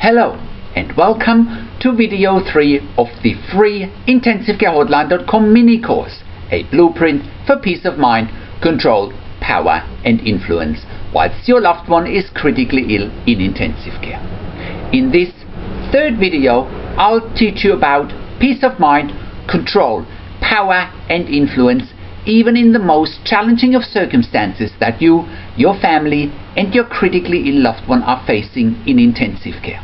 Hello and welcome to video 3 of the free IntensiveCareHotline.com mini course, a blueprint for peace of mind, control, power and influence whilst your loved one is critically ill in intensive care. In this third video, I'll teach you about peace of mind, control, power and influence even in the most challenging of circumstances that you, your family and your critically ill loved one are facing in intensive care.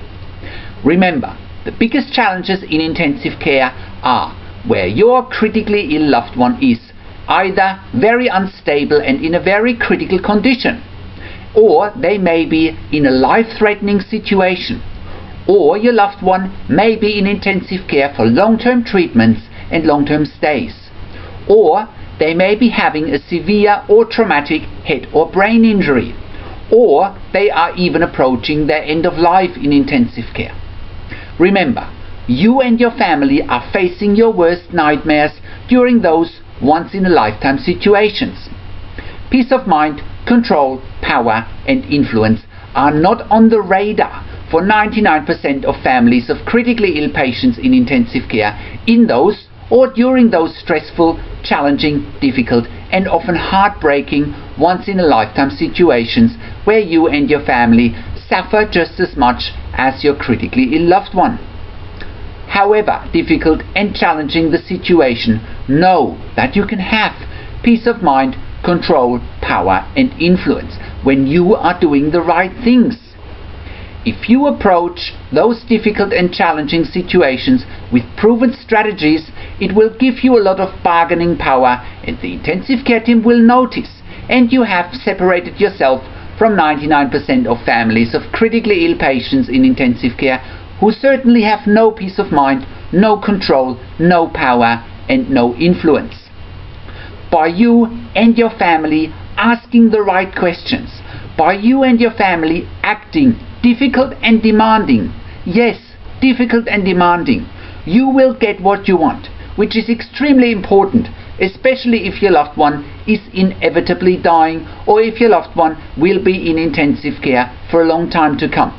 Remember, the biggest challenges in intensive care are where your critically ill loved one is either very unstable and in a very critical condition, or they may be in a life-threatening situation, or your loved one may be in intensive care for long-term treatments and long-term stays, or they may be having a severe or traumatic head or brain injury, or they are even approaching their end of life in intensive care. Remember, you and your family are facing your worst nightmares during those once-in-a-lifetime situations. Peace of mind, control, power and influence are not on the radar for 99% of families of critically ill patients in intensive care in those or during those stressful, challenging, difficult and often heartbreaking once-in-a-lifetime situations where you and your family suffer just as much as your critically ill loved one. However difficult and challenging the situation, know that you can have peace of mind, control, power and influence when you are doing the right things. If you approach those difficult and challenging situations with proven strategies, it will give you a lot of bargaining power and the intensive care team will notice, and you have separated yourself from 99% of families of critically ill patients in intensive care who certainly have no peace of mind, no control, no power and no influence. By you and your family asking the right questions, by you and your family acting difficult and demanding, yes, difficult and demanding, you will get what you want, which is extremely important, especially if your loved one is inevitably dying or if your loved one will be in intensive care for a long time to come.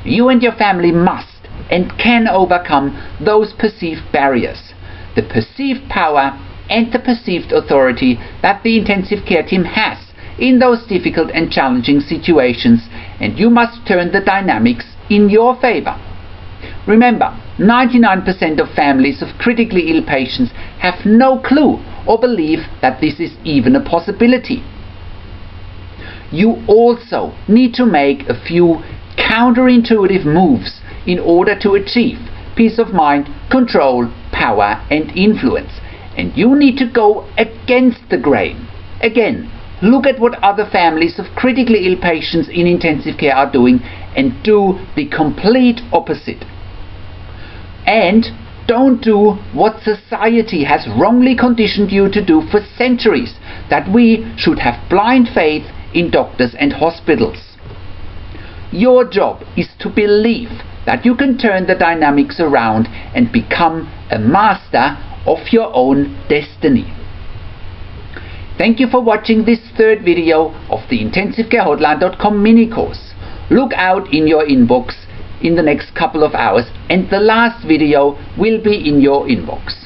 You and your family must and can overcome those perceived barriers, the perceived power and the perceived authority that the intensive care team has in those difficult and challenging situations, and you must turn the dynamics in your favor. Remember, 99% of families of critically ill patients have no clue or believe that this is even a possibility. You also need to make a few counterintuitive moves in order to achieve peace of mind, control, power and influence. And you need to go against the grain. Again, look at what other families of critically ill patients in intensive care are doing and do the complete opposite. And don't do what society has wrongly conditioned you to do for centuries, that we should have blind faith in doctors and hospitals. Your job is to believe that you can turn the dynamics around and become a master of your own destiny. Thank you for watching this third video of the IntensiveCareHotline.com mini course. Look out in your inbox in the next couple of hours and the last video will be in your inbox.